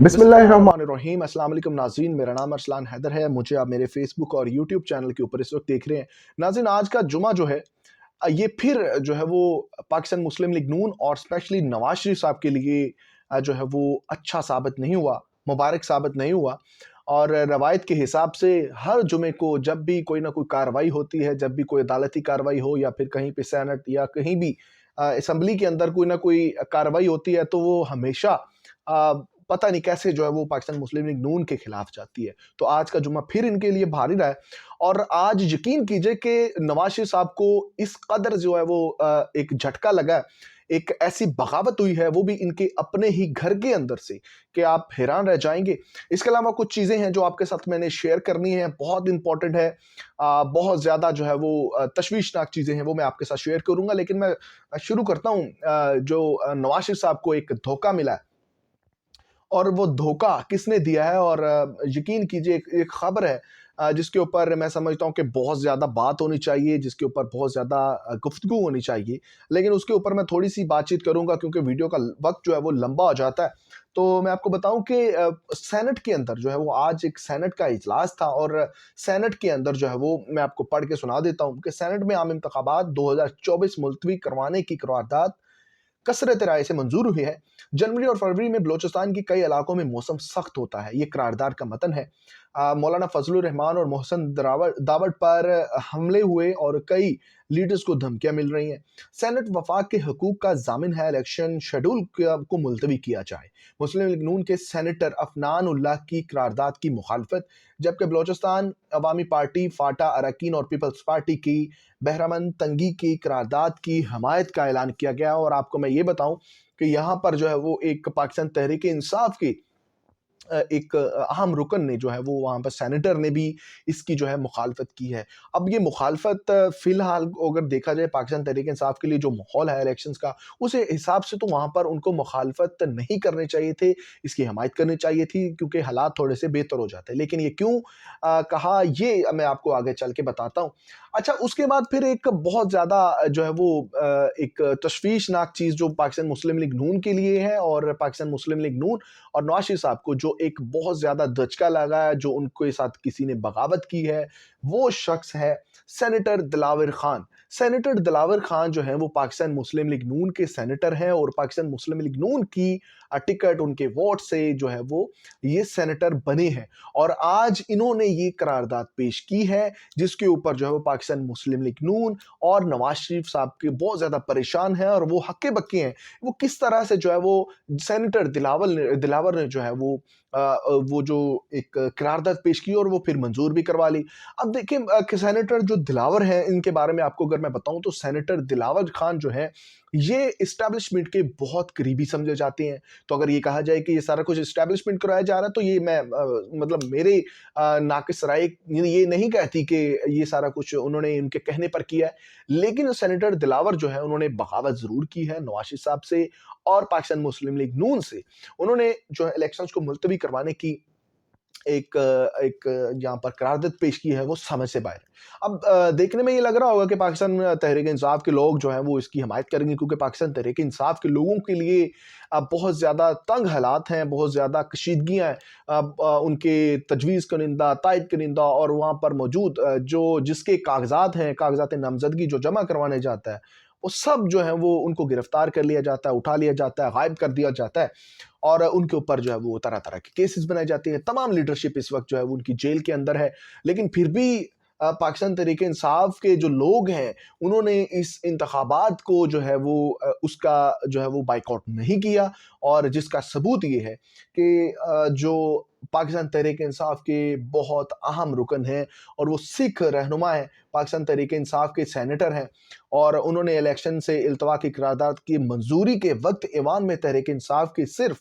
बिस्मिल्लाहिर्रहमानिर्रहीम। अस्सलाम वालेकुम नाज़रीन, मेरा नाम अरसलान हैदर है। मुझे आप मेरे फेसबुक और यूट्यूब चैनल के ऊपर इस वक्त देख रहे हैं। नाज़रीन, आज का जुमा जो है ये फिर जो है वो पाकिस्तान मुस्लिम लीग नून और स्पेशली नवाज शरीफ साहब के लिए जो है वो अच्छा साबित नहीं हुआ, मुबारक साबित नहीं हुआ। और रवायत के हिसाब से हर जुमे को जब भी कोई ना कोई कार्रवाई होती है, जब भी कोई अदालती कार्रवाई हो या फिर कहीं पे सेनेट या कहीं भी असम्बली के अंदर कोई ना कोई कार्रवाई होती है, तो वो हमेशा पता नहीं कैसे जो है वो पाकिस्तान मुस्लिम लीग नून के खिलाफ जाती है। तो आज का जुम्मा फिर इनके लिए भारी रहा है और आज यकीन कीजिए कि नवाज शरीफ साहब को इस कदर जो है वो एक झटका लगा है, एक ऐसी बगावत हुई है वो भी इनके अपने ही घर के अंदर से कि आप हैरान रह जाएंगे। इसके अलावा कुछ चीज़ें हैं जो आपके साथ मैंने शेयर करनी है, बहुत इंपॉर्टेंट है। बहुत ज़्यादा जो है वो तशवीशनाक चीज़ें हैं वो मैं आपके साथ शेयर करूंगा, लेकिन मैं शुरू करता हूँ। जो नवाज शरीफ साहब को एक धोखा मिला है और वो धोखा किसने दिया है, और यकीन कीजिए एक खबर है जिसके ऊपर मैं समझता हूँ कि बहुत ज़्यादा बात होनी चाहिए, जिसके ऊपर बहुत ज़्यादा गुफ्तगू होनी चाहिए। लेकिन उसके ऊपर मैं थोड़ी सी बातचीत करूँगा क्योंकि वीडियो का वक्त जो है वो लंबा हो जाता है। तो मैं आपको बताऊं कि सेनेट के अंदर जो है वो आज एक सेनेट का इजलास था और सेनेट के अंदर जो है वो मैं आपको पढ़ के सुना देता हूँ कि सेनेट में आम इंतखाबात 2024 मुलतवी करवाने की करारदाद कसरत राय से मंजूर हुई है। जनवरी और फरवरी में बलोचिस्तान के कई इलाकों में मौसम सख्त होता है। ये करारदाद का मतन है। मौलाना फजलुर रहमान और मोहसन दावट पर हमले हुए और कई लीडर्स को धमकियां मिल रही हैं। सेनेट वफाक के हकूक का जामिन है, इलेक्शन शेड्यूल को मुलतवी किया जाए। मुस्लिम लीग नून के सेनेटर अफनान उल्लाह की करारदाद की मुखालफत, जबकि बलोचिस्तान अवामी पार्टी, फाटा अरकान और पीपल्स पार्टी की बहरामंद तंगी की करारदाद की हमायत का ऐलान किया गया। और आपको मैं ये बताऊं कि यहाँ पर जो है वो एक पाकिस्तान तहरीक इंसाफ की एक अहम रुकन ने जो है वो वहाँ पर सेनेटर ने भी इसकी जो है मुखालफत की है। अब ये मुखालफत फिलहाल अगर देखा जाए पाकिस्तान तहरीक इंसाफ के लिए जो माहौल है इलेक्शंस का, उस हिसाब से तो वहाँ पर उनको मुखालफत नहीं करनी चाहिए थे, इसकी हमायत करनी चाहिए थी क्योंकि हालात थोड़े से बेहतर हो जाते हैं। लेकिन ये क्यों कहा, ये मैं आपको आगे चल के बताता हूँ। अच्छा, उसके बाद फिर एक बहुत ज़्यादा जो है वो एक तशवीशनाक चीज़ जो पाकिस्तान मुस्लिम लीग नून के लिए है और पाकिस्तान मुस्लिम लीग नून और नवाज शरीफ साहब को जो एक बहुत ज्यादा धचका लगा है, जो उनके साथ किसी ने बगावत की है, वो शख्स है सेनेटर दिलावर खान। सेनेटर दिलावर खान जो है वो पाकिस्तान मुस्लिम लीग नून के सेनेटर हैं और पाकिस्तान मुस्लिम लीग नून की टिकट उनके वोट से जो है वो ये सेनेटर बने हैं। और आज इन्होंने ये करारदाद पेश की है जिसके ऊपर जो है वो पाकिस्तान मुस्लिम लीग नून और नवाज शरीफ साहब के बहुत ज्यादा परेशान है और वो हक्के बक्के हैं। वो किस तरह से जो है वो सेनेटर दिलावर ने जो है वो जो एक करारदाद पेश की और वो फिर मंजूर भी करवा ली। अब देखिए कि सेनेटर जो दिलावर हैं इनके बारे में आपको अगर मैं बताऊं तो सेनेटर दिलावर खान जो है ये इस्टेब्लिशमेंट के बहुत करीबी समझे जाते हैं। तो अगर ये कहा जाए कि ये सारा कुछ इस्टेब्लिशमेंट कराया जा रहा है तो ये मैं मतलब मेरे नाकिस राय ये नहीं कहती कि ये सारा कुछ उन्होंने इनके कहने पर किया है। लेकिन सेनेटर दिलावर जो है उन्होंने बगावत जरूर की है नवाज शरीफ साहब से और पाकिस्तान मुस्लिम लीग नून से। उन्होंने जो है इलेक्शंस को मुलतवी करवाने की एक एक यहाँ पर करारदाद पेश की है वो समझ से बाहर है। अब देखने में ये लग रहा होगा कि पाकिस्तान तहरीक इंसाफ के लोग जो हैं वो इसकी हमायत करेंगे क्योंकि पाकिस्तान तहरीक इंसाफ के लोगों के लिए बहुत ज़्यादा तंग हालात हैं, बहुत ज़्यादा कशीदगियाँ हैं। उनके तजवीज़ कनिंदा, तायद कनिंदा और वहाँ पर मौजूद जो जिसके कागजात हैं, कागजात नामजदगी जो जमा करवाने जाता है, वो सब जो है वो उनको गिरफ्तार कर लिया जाता है, उठा लिया जाता है, गायब कर दिया जाता है और उनके ऊपर जो है वो तरह तरह के केसेस बनाए जाते हैं। तमाम लीडरशिप इस वक्त जो है वो उनकी जेल के अंदर है। लेकिन फिर भी पाकिस्तान तहरीक इंसाफ के जो लोग हैं उन्होंने इस इंतखाबात को जो है वो उसका जो है वो बाइकआउट नहीं किया। और जिसका सबूत ये है कि जो पाकिस्तान तहरीक इंसाफ के बहुत अहम रुकन हैं और वो सिख रहनुमा है, पाकिस्तान तहरीक इंसाफ के सेनेटर हैं और उन्होंने इलेक्शन से इल्तवा की करारदाद की मंजूरी के वक्त ईवान में तहरीक इंसाफ के सिर्फ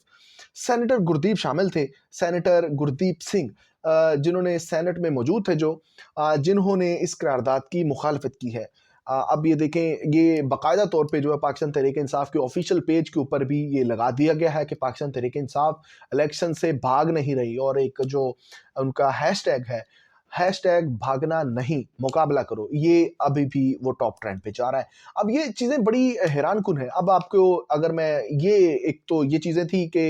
सेनेटर गुरदीप शामिल थे। सेनेटर गुरदीप सिंह जिन्होंने सेनेट में मौजूद थे, जो जिन्होंने इस करारदाद की मुखालफत की है। अब ये देखें, ये बाकायदा तौर पे जो है पाकिस्तान तहरीक इंसाफ के ऑफिशियल पेज के ऊपर भी ये लगा दिया गया है कि पाकिस्तान तहरीक इंसाफ इलेक्शन से भाग नहीं रही और एक जो उनका हैशटैग है, हैशटैग भागना नहीं मुकाबला करो, ये अभी भी वो टॉप ट्रेंड पे जा रहा है। अब ये चीज़ें बड़ी हैरान कुन है। अब आपको अगर मैं ये एक तो ये चीज़ें थी कि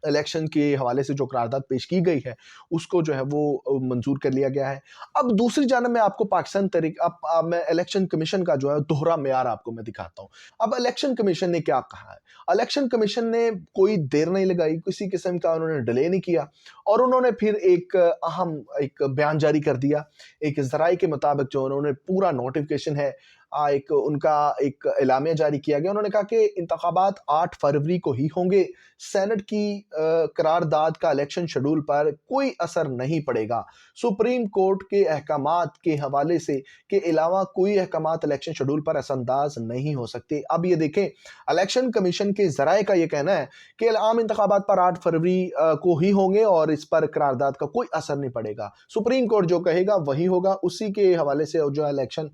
इलेक्शन के हवाले से जो करारदाद पेश की गई है उसको जो है वो मंजूर कर लिया गया है। अब दूसरी जानब मैं आपको पाकिस्तान तरीक अब मैं इलेक्शन कमीशन का जो है दोहरा मेयार आपको मैं दिखाता हूँ। अब इलेक्शन कमीशन ने क्या कहा है? इलेक्शन कमीशन ने कोई देर नहीं लगाई, किसी किस्म का उन्होंने डिले नहीं किया और उन्होंने फिर एक अहम एक बयान जारी कर दिया। एक ज़राए के मुताबिक जो उन्होंने पूरा नोटिफिकेशन है, एक उनका एक एलामिया जारी किया गया। उन्होंने कहा कि इंतखाबात 8 फरवरी को ही होंगे। सेनेट की करारदाद का इलेक्शन शेड्यूल पर कोई असर नहीं पड़ेगा। सुप्रीम कोर्ट के अहकामात के हवाले से के अलावा कोई अहकामात इलेक्शन शेड्यूल पर असरअंदाज नहीं हो सकते। अब ये देखें, इलेक्शन कमीशन के ज़राए का ये कहना है कि आम इंतखाबात पर 8 फरवरी को ही होंगे और इस पर करारदाद का कोई असर नहीं पड़ेगा। सुप्रीम कोर्ट जो कहेगा वही होगा, उसी के हवाले से जो इलेक्शन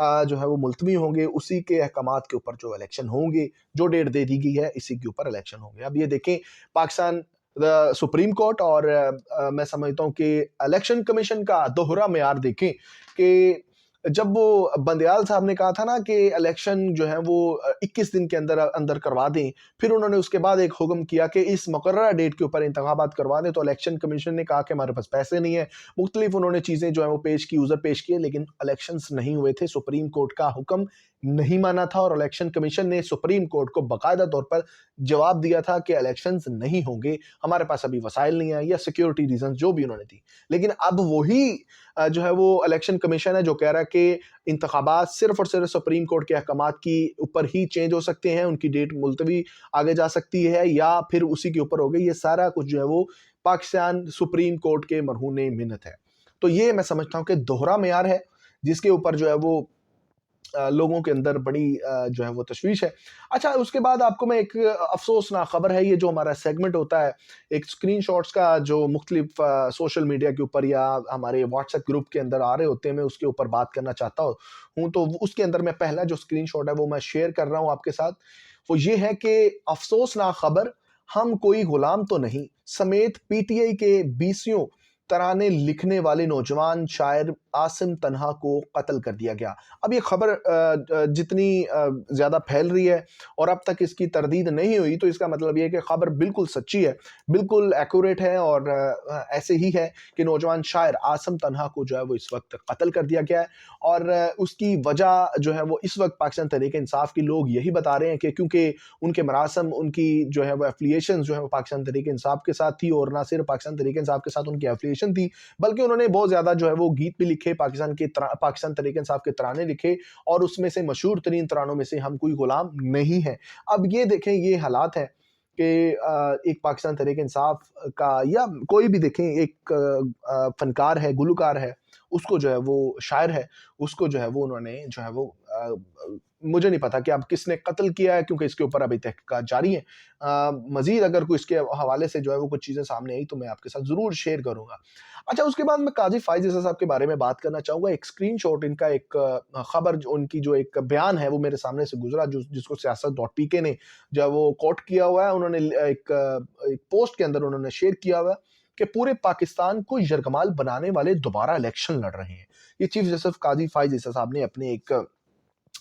जो है वो मुलतवी होंगे, उसी के अहकामात के ऊपर जो इलेक्शन होंगे, जो डेट दे दी गई है इसी के ऊपर इलेक्शन होंगे। अब ये देखें, पाकिस्तान सुप्रीम कोर्ट और मैं समझता हूँ कि इलेक्शन कमीशन का दोहरा मेयार देखें कि जब वो बंदयाल साहब ने कहा था ना कि इलेक्शन जो है वो 21 दिन के अंदर अंदर करवा दें, फिर उन्होंने उसके बाद एक हुक्म किया कि इस मुकर्ररा डेट के ऊपर इंतखाबात करवा दें, तो इलेक्शन कमीशन ने कहा कि हमारे पास पैसे नहीं है। मुख्तलिफ उन्होंने चीज़ें जो है वो पेश की, उज़र पेश किए, लेकिन इलेक्शंस नहीं हुए थे। सुप्रीम कोर्ट का हुक्म नहीं माना था और इलेक्शन कमीशन ने सुप्रीम कोर्ट को बाकायदा तौर पर जवाब दिया था कि इलेक्शंस नहीं होंगे, हमारे पास अभी वसाइल नहीं है, या सिक्योरिटी रीजन जो भी उन्होंने दी। लेकिन अब वही जो है वो इलेक्शन कमीशन है जो कह रहा है कि इंतखाबात सिर्फ और सिर्फ सुप्रीम कोर्ट के अहकामात की ऊपर ही चेंज हो सकते हैं, उनकी डेट मुलतवी आगे जा सकती है या फिर उसी के ऊपर हो गई। ये सारा कुछ जो है वो पाकिस्तान सुप्रीम कोर्ट के मरहून मिन्नत है। तो ये मैं समझता हूँ कि दोहरा मेयार है जिसके ऊपर जो है वो लोगों के अंदर बड़ी जो है वो तशवीश है। अच्छा, उसके बाद आपको मैं एक अफसोसनाक खबर है, ये जो हमारा सेगमेंट होता है एक स्क्रीनशॉट्स का जो मुख्तलिफ सोशल मीडिया के ऊपर या हमारे व्हाट्सएप ग्रुप के अंदर आ रहे होते हैं, मैं उसके ऊपर बात करना चाहता हूँ। तो उसके अंदर मैं पहला जो स्क्रीनशॉट है वो मैं शेयर कर रहा हूँ आपके साथ। वो ये है कि अफसोसनाक खबर, हम कोई गुलाम तो नहीं समेत पीटीआई के 20 तराने लिखने वाले नौजवान शायर आसिम तन्हा को कत्ल कर दिया गया। अब ये खबर जितनी ज़्यादा फैल रही है और अब तक इसकी तरदीद नहीं हुई, तो इसका मतलब ये है कि खबर बिल्कुल सच्ची है, बिल्कुल एक्यूरेट है और ऐसे ही है कि नौजवान शायर आसिम तन्हा को जो है वो इस वक्त कत्ल कर दिया गया है। और उसकी वजह जो है वो इस वक्त पाकिस्तान तहरीक इंसाफ के लोग यही बता रहे हैं कि क्योंकि उनके मरासम, उनकी जो है वो एफिलिएशन जो है वो पाकिस्तान तहरीक इंसाफ के साथ थी, और ना सिर्फ पाकिस्तान तहरीक इंसाफ के साथ उनकी एफिलिएशन थी, बल्कि उन्होंने बहुत ज़्यादा जो है वो गीत भी लिखे, पाकिस्तान तहरीक इंसाफ के तराने लिखे, और उसमें से मशहूर तरीन तरानों में से हम कोई गुलाम नहीं है। अब ये देखें, ये हालात है कि एक पाकिस्तान तहरीक इंसाफ का या कोई भी देखें, एक फनकार है, गुलकार है, उसको जो है वो शायर है, उसको जो है वो उन्होंने जो है वो मुझे नहीं पता कि अब किसने कत्ल किया है, क्योंकि इसके ऊपर अभी तहकीकात जारी है। मजीद अगर कोई इसके हवाले से जो है वो कुछ चीज़ें सामने आई तो मैं आपके साथ ज़रूर शेयर करूँगा। अच्छा, उसके बाद मैं काजी फ़ाइज़ ईसा साहब के बारे में बात करना चाहूँगा। एक स्क्रीनशॉट इनका, एक खबर जो उनकी जो एक बयान है वो मेरे सामने से गुजरा, जिसको सियासत.pk ने जो है वो कोट किया हुआ है। उन्होंने एक पोस्ट के अंदर उन्होंने शेयर किया हुआ है कि पूरे पाकिस्तान को यरगमाल बनाने वाले दोबारा इलेक्शन लड़ रहे हैं। ये चीफ जस्टिस काजी फ़ाइज़ ईसा साहब ने अपने एक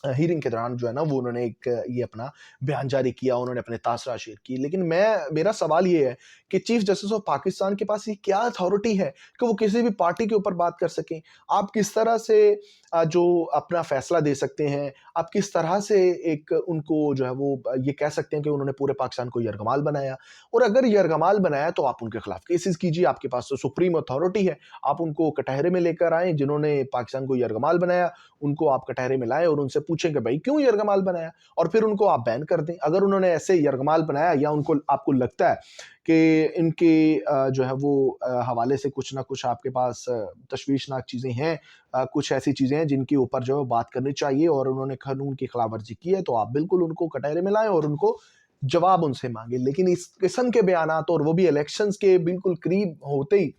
हीयरिंग के दौरान जो है ना वो उन्होंने एक ये अपना बयान जारी किया, उन्होंने अपने तासरा शेयर की। लेकिन मेरा सवाल ये है कि चीफ जस्टिस ऑफ पाकिस्तान के पास ये क्या अथॉरिटी है कि वो किसी भी पार्टी के ऊपर बात कर सकें? आप किस तरह से जो अपना फैसला दे सकते हैं? आप किस तरह से एक उनको जो है वो ये कह सकते हैं कि उन्होंने पूरे पाकिस्तान को यरगमाल बनाया? और अगर यरगमाल बनाया तो आप उनके खिलाफ केसेस कीजिए, आपके पास तो सुप्रीम अथॉरिटी है, आप उनको कटहरे में लेकर आएँ, जिन्होंने पाकिस्तान को यरगमाल बनाया, उनको आप कटहरे में लाएँ और उनसे पूछें कि भाई क्यों यरगमाल बनाया, और फिर उनको आप बैन कर दें। अगर उन्होंने ऐसे यरगमाल बनाया या उनको आपको लगता है कि इनके जो है वो हवाले से कुछ ना कुछ आपके पास तशवीशनाक चीज़ें हैं, कुछ ऐसी चीज़ें हैं जिनके ऊपर जो है बात करनी चाहिए और उन्होंने कानून की खिलाफ वर्जी की है, तो आप बिल्कुल उनको कटहरे में लाएँ और उनको जवाब उनसे मांगे। लेकिन इस किस्म के बयानात, और वो भी इलेक्शंस के बिल्कुल करीब होते ही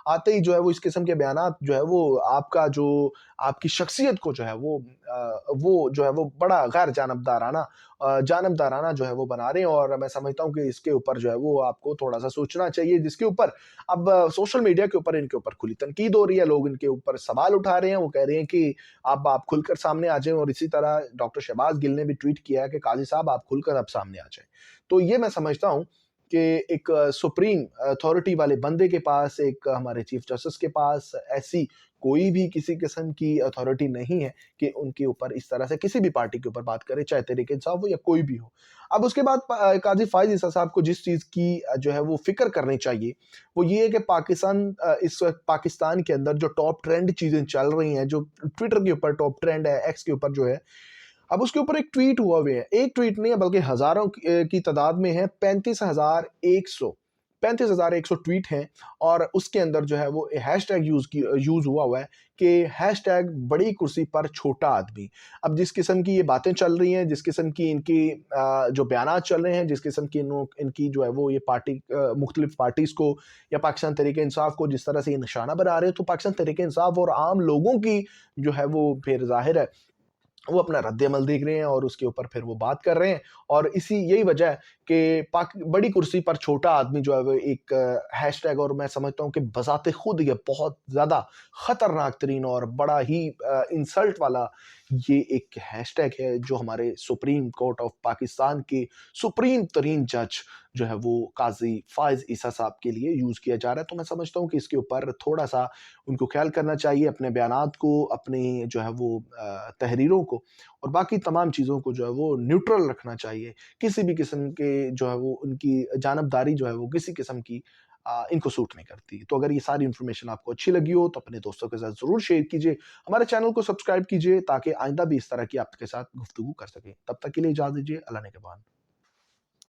आते ही जो है वो इस किस्म के बयानात जो है वो आपका जो आपकी शख्सियत को जो है वो जो है वो बड़ा गैर जानबदाराना जो है वो बना रहे हैं। और मैं समझता हूँ कि इसके ऊपर जो है वो आपको थोड़ा सा सोचना चाहिए, जिसके ऊपर अब सोशल मीडिया के ऊपर इनके ऊपर खुली तनकीद हो रही है, लोग इनके ऊपर सवाल उठा रहे हैं, वो कह रहे हैं कि अब आप खुलकर सामने आ जाएं। और इसी तरह डॉक्टर शहबाज गिल ने भी ट्वीट किया है कि काजी साहब आप खुलकर अब सामने आ जाएं। तो ये मैं समझता हूँ کہ ایک سپریم اتھارٹی والے بندے کے پاس, ایک ہمارے چیف جسٹس کے پاس ایسی کوئی بھی کسی قسم کی اتھارٹی نہیں ہے کہ ان کے اوپر اس طرح سے کسی بھی پارٹی کے اوپر بات کرے, چاہے تحریک انصاف ہو یا کوئی بھی ہو. اب اس کے بعد قاضی فائز عیسیٰ صاحب کو جس چیز کی جو ہے وہ فکر کرنی چاہیے وہ یہ ہے کہ اس وقت پاکستان کے اندر جو ٹاپ ٹرینڈ چیزیں چل رہی ہیں, جو ٹویٹر کے اوپر ٹاپ ٹرینڈ ہے, ایکس کے اوپر جو ہے, اب اس کے اوپر ایک ٹویٹ ہوا ہوئے ہے, ایک ٹویٹ نہیں ہے بلکہ ہزاروں کی تعداد میں ہے, 35,100 ٹویٹ ہیں, اور اس کے اندر جو ہے وہ ہیش ٹیگ یوز ہوا ہے کہ ہیش ٹیگ بڑی کرسی پر چھوٹا آدمی. اب جس قسم کی یہ باتیں چل رہی ہیں, جس قسم کی ان کی جو بیانات چل رہے ہیں, جس قسم کی ان کی جو ہے وہ یہ پارٹی مختلف پارٹیز کو یا پاکستان تحریک انصاف کو جس طرح سے یہ نشانہ بنا رہے ہیں, تو پاکستان تحریک انصاف اور عام لوگوں کی جو ہے وہ پھر ظاہر ہے وہ اپنا رد عمل دیکھ رہے ہیں اور اس کے اوپر پھر وہ بات کر رہے ہیں. اور یہی وجہ ہے کہ بڑی کرسی پر چھوٹا آدمی جو ہے وہ ایک ہیش ٹیگ, اور میں سمجھتا ہوں کہ بذات خود یہ بہت زیادہ خطرناک ترین اور بڑا ہی انسلٹ والا یہ ایک ہیش ٹیگ ہے جو ہمارے سپریم کورٹ آف پاکستان کے سپریم ترین جج جو ہے وہ قاضی فائز عیسیٰ صاحب کے لیے یوز کیا جا رہا ہے. تو میں سمجھتا ہوں کہ اس کے اوپر تھوڑا سا ان کو خیال کرنا چاہیے, اپنے بیانات کو, اپنی جو ہے وہ تحریروں کو اور باقی تمام چیزوں کو جو ہے وہ نیوٹرل رکھنا چاہیے. کسی بھی قسم کے جو ہے وہ ان کی جانبداری جو ہے وہ کسی قسم کی ان کو سوٹ نہیں کرتی. تو اگر یہ ساری انفارمیشن آپ کو اچھی لگی ہو تو اپنے دوستوں کے ساتھ ضرور شیئر کیجئے, ہمارے چینل کو سبسکرائب کیجئے تاکہ آئندہ بھی اس طرح کی آپ کے ساتھ گفتگو کر سکیں. تب تک کے لیے اجازت دیجیے, اللہ نگہبان.